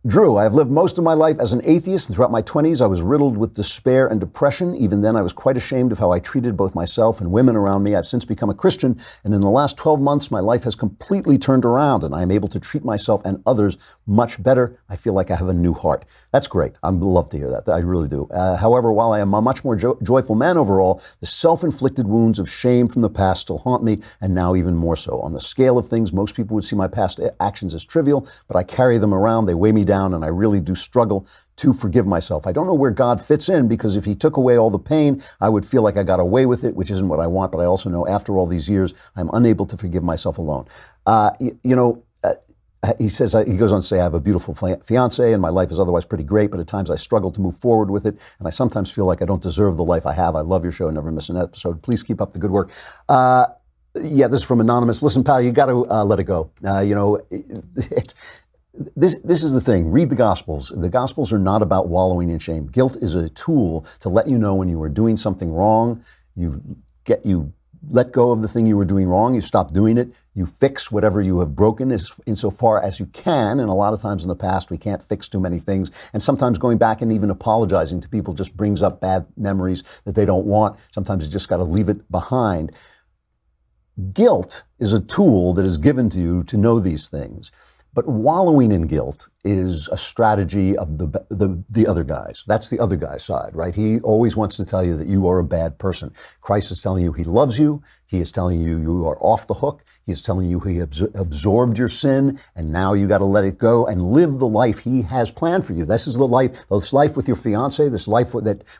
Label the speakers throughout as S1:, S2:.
S1: Drew, I have lived most of my life as an atheist, and throughout my 20s, I was riddled with despair and depression. Even then, I was quite ashamed of how I treated both myself and women around me. I've since become a Christian, and in the last 12 months, my life has completely turned around, and I am able to treat myself and others much better. I feel like I have a new heart. That's great. I'd love to hear that. I really do. However, while I am a much more joyful man overall, the self-inflicted wounds of shame from the past still haunt me, and now even more so. On the scale of things, most people would see my past actions as trivial, but I carry them around. They weigh me down, and I really do struggle to forgive myself. I don't know where God fits in, because if he took away all the pain, I would feel like I got away with it, which isn't what I want. But I also know after all these years, I'm unable to forgive myself alone. He says, he goes on to say, I have a beautiful fiance and my life is otherwise pretty great, but at times I struggle to move forward with it. And I sometimes feel like I don't deserve the life I have. I love your show. Never miss an episode. Please keep up the good work. Yeah, this is from Anonymous. Listen, pal, you got to let it go. This is the thing. Read the Gospels. The Gospels are not about wallowing in shame. Guilt is a tool to let you know when you are doing something wrong. You let go of the thing you were doing wrong. You stop doing it. You fix whatever you have broken insofar as you can. And a lot of times in the past, we can't fix too many things. And sometimes going back and even apologizing to people just brings up bad memories that they don't want. Sometimes you just got to leave it behind. Guilt is a tool that is given to you to know these things. But wallowing in guilt is a strategy of the other guys. That's the other guy's side, right? He always wants to tell you that you are a bad person. Christ is telling you he loves you. He is telling you you are off the hook. He is telling you he absorbed your sin, and now you got to let it go and live the life he has planned for you. This is the life, this life with your fiance, this life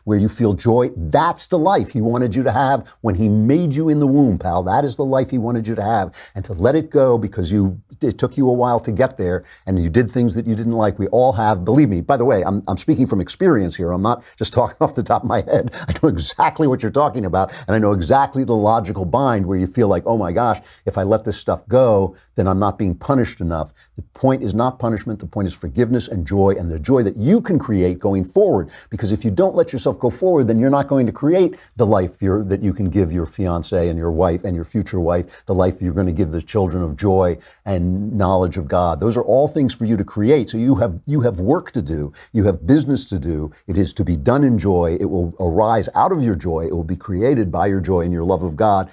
S1: where you feel joy. That's the life he wanted you to have when he made you in the womb, pal. That is the life he wanted you to have. And to let it go because it took you a while to get there, and you did things that you didn't like. We all have, believe me. By the way, I'm speaking from experience here. I'm not just talking off the top of my head. I know exactly what you're talking about, and I know exactly the logical bind where you feel like, oh my gosh, if I let this stuff go, then I'm not being punished enough. The point is not punishment. The point is forgiveness and joy, and the joy that you can create going forward. Because if you don't let yourself go forward, then you're not going to create the life that you can give your fiance and your wife and your future wife, the life you're going to give the children of joy and knowledge of God. Those are all things for you to create. So you have work to do. You have business to do. It is to be done in joy. It will arise out of your joy. It will be created by your joy and your love of God.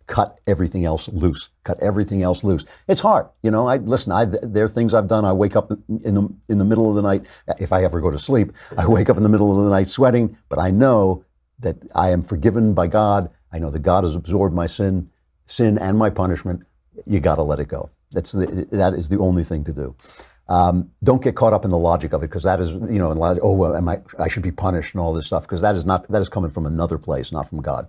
S1: Cut everything else loose. Cut everything else loose. It's hard. There are things I've done. I wake up in the middle of the night. If I ever go to sleep, I wake up in the middle of the night sweating, but I know that I am forgiven by God. I know that God has absorbed my sin and my punishment. You got to let it go. That is the only thing to do. Don't get caught up in the logic of it, because that is, I should be punished and all this stuff, because that is coming from another place, not from God.